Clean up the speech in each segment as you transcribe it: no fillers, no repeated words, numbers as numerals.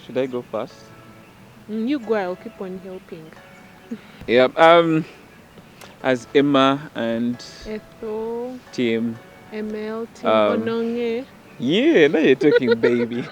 Should I go first? You go, I'll keep on helping. Yeah. As Emma and Ethel, team. Emel, Team Um. Ononge. Yeah. Now you're talking, baby.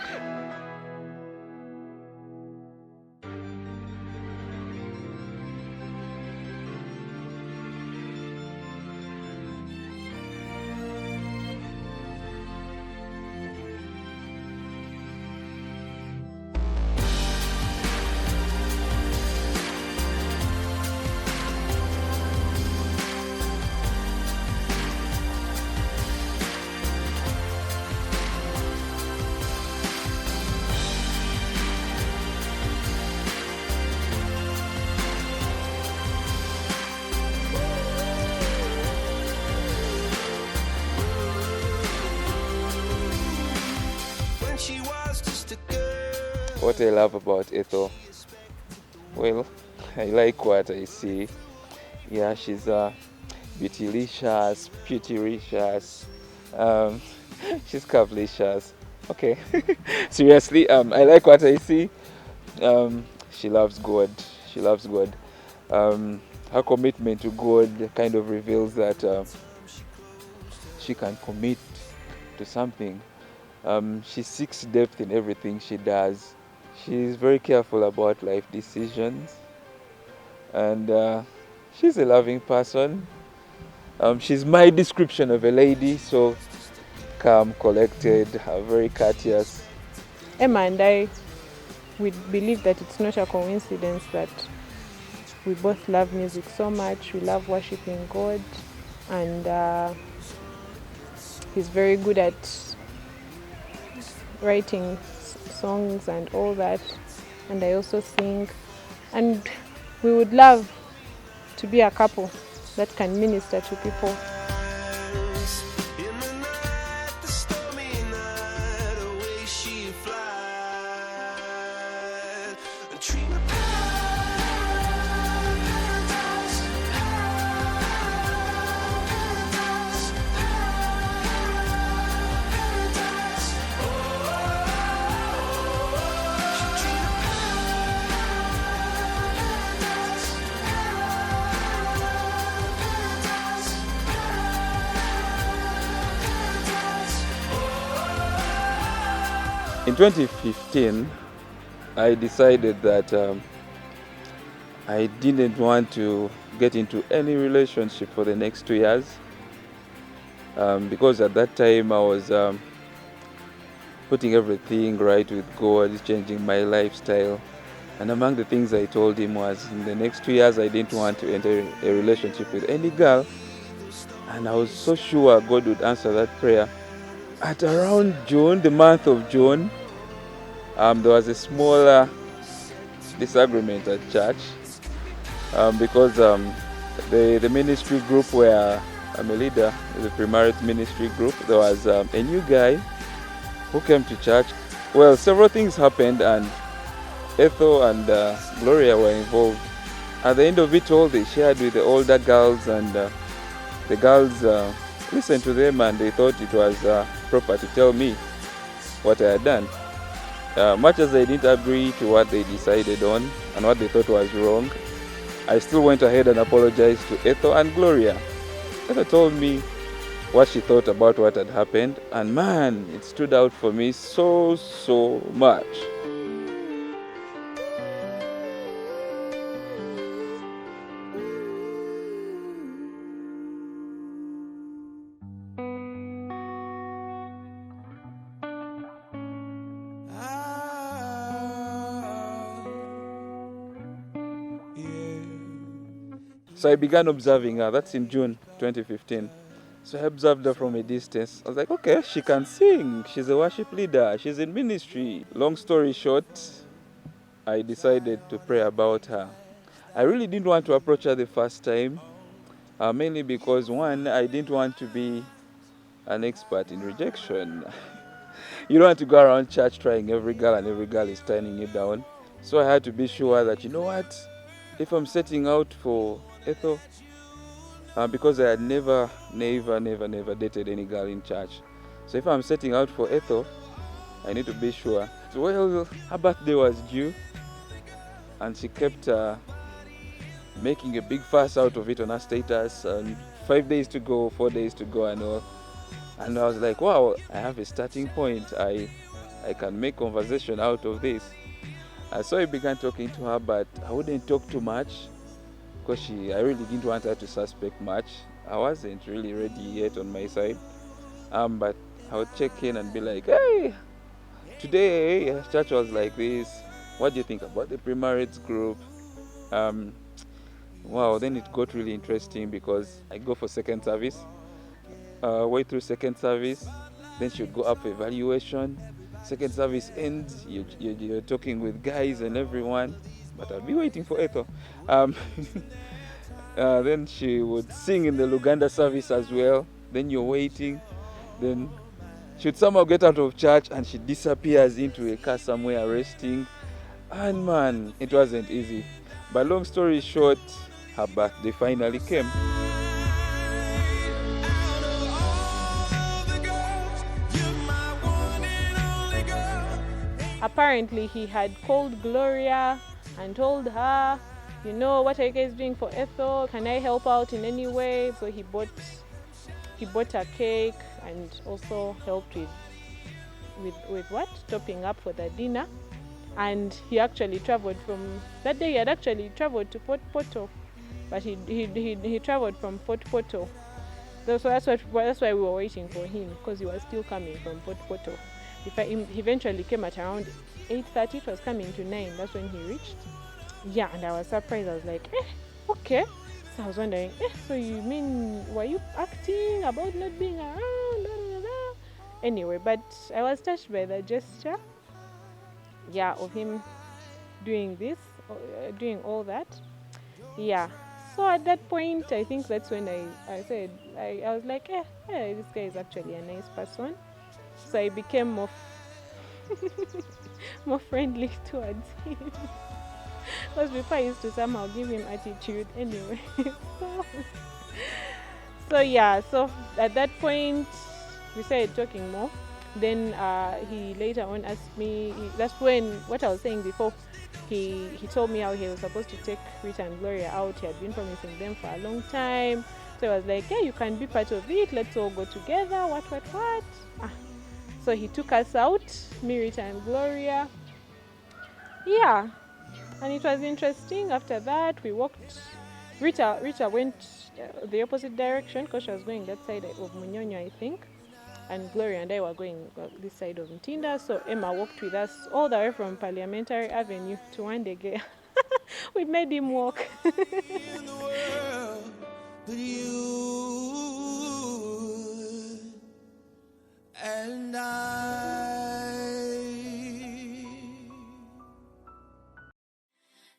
What I love about Ethel, well, I like what I see. Yeah, she's beautylicious, beautylicious. Um, she's curvilicious. Okay, seriously, I like what I see. She loves God. She loves God. Her commitment to God kind of reveals that she can commit to something. She seeks depth in everything she does. She's very careful about life decisions, and she's a loving person. She's my description of a lady, so calm, collected, very courteous. Emma and I, we believe that it's not a coincidence that we both love music so much. We love worshiping God, and he's very good at writing songs and all that. And I also sing, and we would love to be a couple that can minister to people. In 2015, I decided that I didn't want to get into any relationship for the next 2 years, because at that time I was putting everything right with God, changing my lifestyle. And among the things I told him was, in the next 2 years, I didn't want to enter a relationship with any girl. And I was so sure God would answer that prayer. At around June, the month of June, there was a small disagreement at church, because the ministry group where I'm a leader, the Primarate ministry group, there was a new guy who came to church. Well, several things happened, and Ethel and Gloria were involved. At the end of it all, they shared with the older girls, and the girls listened to them, and they thought it was proper to tell me what I had done. Much as I didn't agree to what they decided on and what they thought was wrong, I still went ahead and apologized to Ethel and Gloria. Ethel told me what she thought about what had happened, and man, it stood out for me so much. So I began observing her. That's in June 2015. So I observed her from a distance. I was like, okay, she can sing. She's a worship leader. She's in ministry. Long story short, I decided to pray about her. I really didn't want to approach her the first time, mainly because, one, I didn't want to be an expert in rejection. You don't want to go around church trying every girl, and every girl is turning you down. So I had to be sure that, you know what, if I'm setting out for Ethel, because I had never dated any girl in church. So if I'm setting out for Ethel, I need to be sure. So, well, her birthday was due, and she kept making a big fuss out of it on her status. And 5 days to go, 4 days to go, and all. And I was like, wow, I have a starting point. I can make conversation out of this. So I began talking to her, but I wouldn't talk too much because I really didn't want her to suspect much. I wasn't really ready yet on my side. But I would check in and be like, hey, today church was like this. What do you think about the pre-marriage group? Um, wow, then it got really interesting because I go for second service. Way through second service, then she would go up for evaluation. Second service ends, you're talking with guys and everyone, but I'll be waiting for Ethel. Um, then she would sing in the Luganda service as well. Then you're waiting. Then she would somehow get out of church and she disappears into a car somewhere resting. And man, it wasn't easy. But long story short, her birthday finally came. Apparently, he had called Gloria and told her, you know, what are you guys doing for Ethel? Can I help out in any way? So he bought a cake and also helped with what? Topping up for the dinner. And he actually traveled from that day. He had actually traveled to Port Porto, but he traveled from Port Porto. So that's why we were waiting for him, because he was still coming from Port Porto. He eventually came at around 8:30. It was coming to 9. That's when he reached. Yeah, and I was surprised. I was like, okay. So I was wondering, so you mean, were you acting about not being around? Blah, blah, blah. Anyway, but I was touched by the gesture, yeah, of him doing this, doing all that. Yeah. So at that point, I think that's when I said, I was like, this guy is actually a nice person. So I became more friendly towards him. Because before I used to somehow give him attitude anyway. So yeah, so at that point we started talking more. Then he later on asked me, that's when, what I was saying before, he told me how he was supposed to take Rita and Gloria out. He had been promising them for a long time. So I was like, you can be part of it, let's all go together, what. So he took us out, me, Rita and Gloria. Yeah, and it was interesting. After that, we walked. Rita went the opposite direction because she was going that side of Munyonyo, I think. And Gloria and I were going this side of Ntinda. So Emma walked with us all the way from Parliamentary Avenue to Wandege. We made him walk. And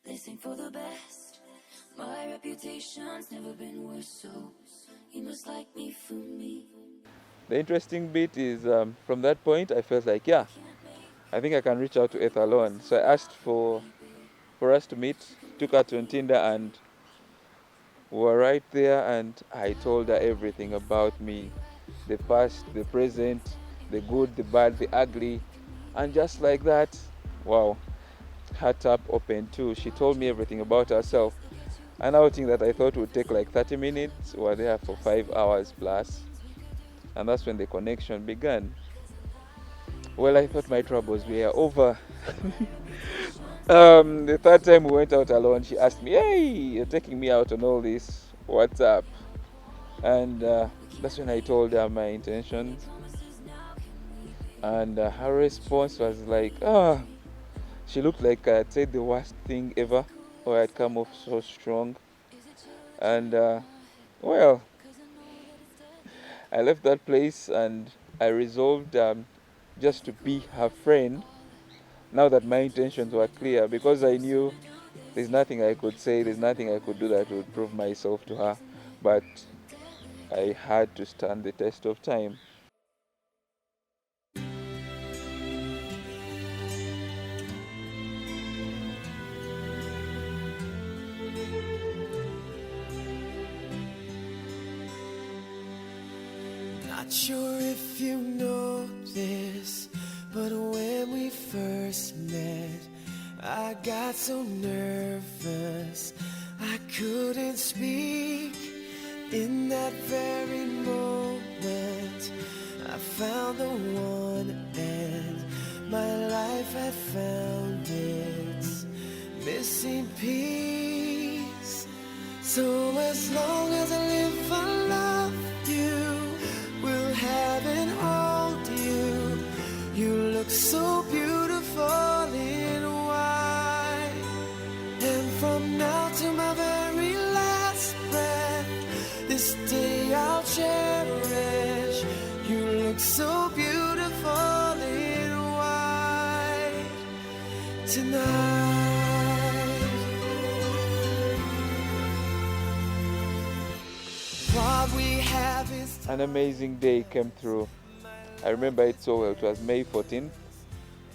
they sing for the best. My reputation's never been worse, so you must like me for me. The interesting bit is from that point I felt like, I think I can reach out to Ethel alone. So I asked for us to meet, took her to Ntinda, and we were right there, and I told her everything about me, the past, the present, the good, the bad, the ugly. And just like that, wow, her tap opened too. She told me everything about herself. An outing that I thought would take like 30 minutes, we were there for 5 hours plus. And that's when the connection began. Well, I thought my troubles were over. The third time we went out alone, she asked me, hey, you're taking me out on all this, what's up? And that's when I told her my intentions. And her response was like, she looked like I had said the worst thing ever, or I'd come off so strong. And well, I left that place and I resolved just to be her friend, now that my intentions were clear, because I knew there's nothing I could say, there's nothing I could do that would prove myself to her. But I had to stand the test of time. Not sure if you know this, but when I got so nervous I couldn't speak. In that very moment I found the one, and my life had found its missing piece. So as long as I live, I love you, will have and hold you. You look so beautiful in white, and from now to my very last breath, this day I'll cherish. You look so beautiful in white tonight. What we have is An amazing day came through. I remember it so well. It was May 14th.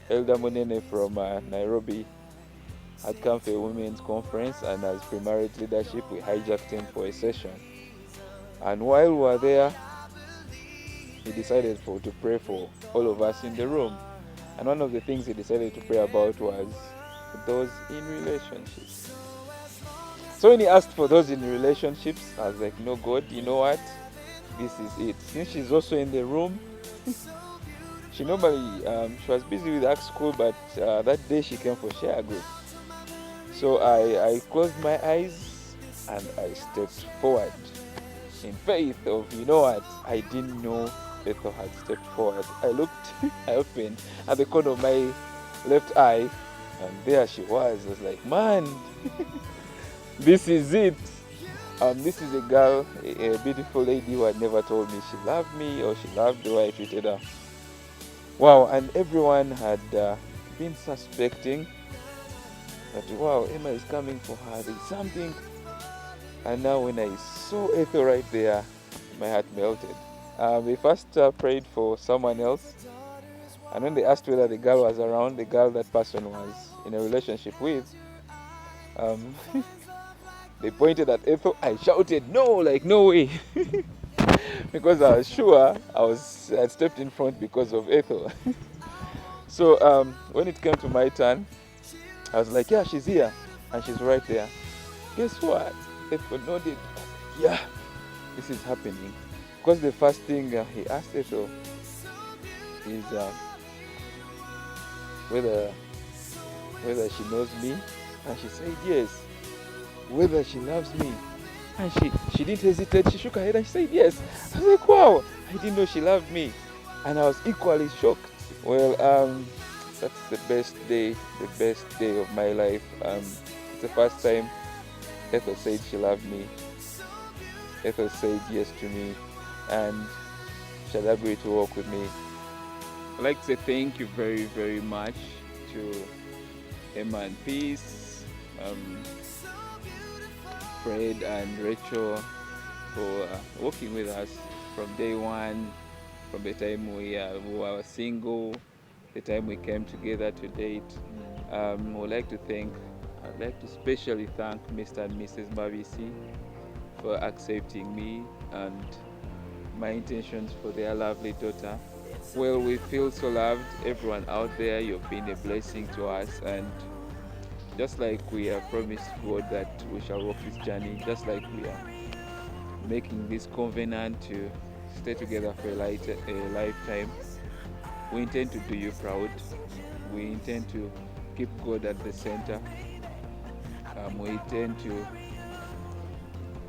Elder Munene from Nairobi had come for a women's conference, and as pre-marriage leadership, we hijacked him for a session. And while we were there, he decided to pray for all of us in the room. And one of the things he decided to pray about was those in relationships. So when he asked for those in relationships, I was like, no, God, you know what? This is it. Since she's also in the room, she normally, she was busy with ACT school, but that day she came for share group. So I closed my eyes and I stepped forward in faith of, you know what, I didn't know Ethel had stepped forward. I looked, I opened at the corner of my left eye, and there she was. I was like, man, this is it. This is a girl, a beautiful lady who had never told me she loved me or she loved the way I treated her. Wow, and everyone had been suspecting that, wow, Emma is coming for her, there's something. And now when I saw Ethel right there, my heart melted. We first prayed for someone else, and when they asked whether the girl was around, the girl that person was in a relationship with, they pointed at Ethel. I shouted, no, like no way. Because I was sure I had stepped in front because of Ethel. So when it came to my turn, I was like, yeah, she's here, and she's right there. Guess what? Ethel nodded. Yeah, this is happening. Because the first thing he asked Ethel is whether she knows me, and she said yes. Whether she loves me, and she didn't hesitate. She shook her head and she said yes. I was like, wow, I didn't know she loved me, and I was equally shocked. Well, that's the best day of my life. It's the first time Ethel said she loved me. Ethel said yes to me, and she had agreed to work with me. I'd like to say thank you very, very much to Emma and Peace, Fred and Rachel for working with us from day one, from the time we were single, the time we came together to date. I'd like to especially thank Mr. and Mrs. Mavisi for accepting me and my intentions for their lovely daughter. Well, we feel so loved. Everyone out there, you've been a blessing to us, and just like we have promised God that we shall walk this journey, just like we are making this covenant to stay together for a lifetime, we intend to do you proud. We intend to keep God at the center. We intend to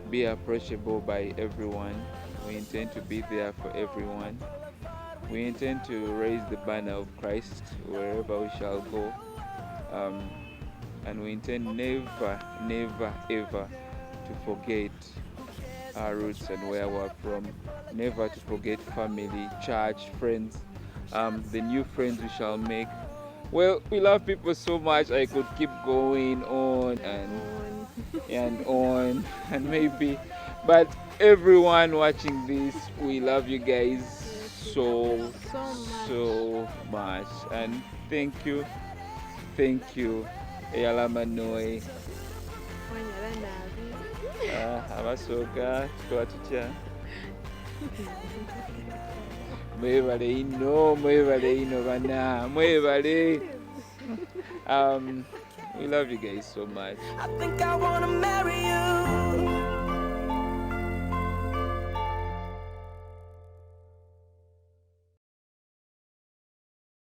be approachable by everyone. We intend to be there for everyone. We intend to raise the banner of Christ wherever we shall go. And we intend never, never, ever to forget our roots and where we're from. Never to forget family, church, friends, the new friends we shall make. Well, we love people so much, I could keep going on and on and maybe, but everyone watching this, we love you guys so much, and thank you eyalama noe abasoka tukola tutya mwebale ino bana mwebale We love you guys so much. I think I wanna marry you.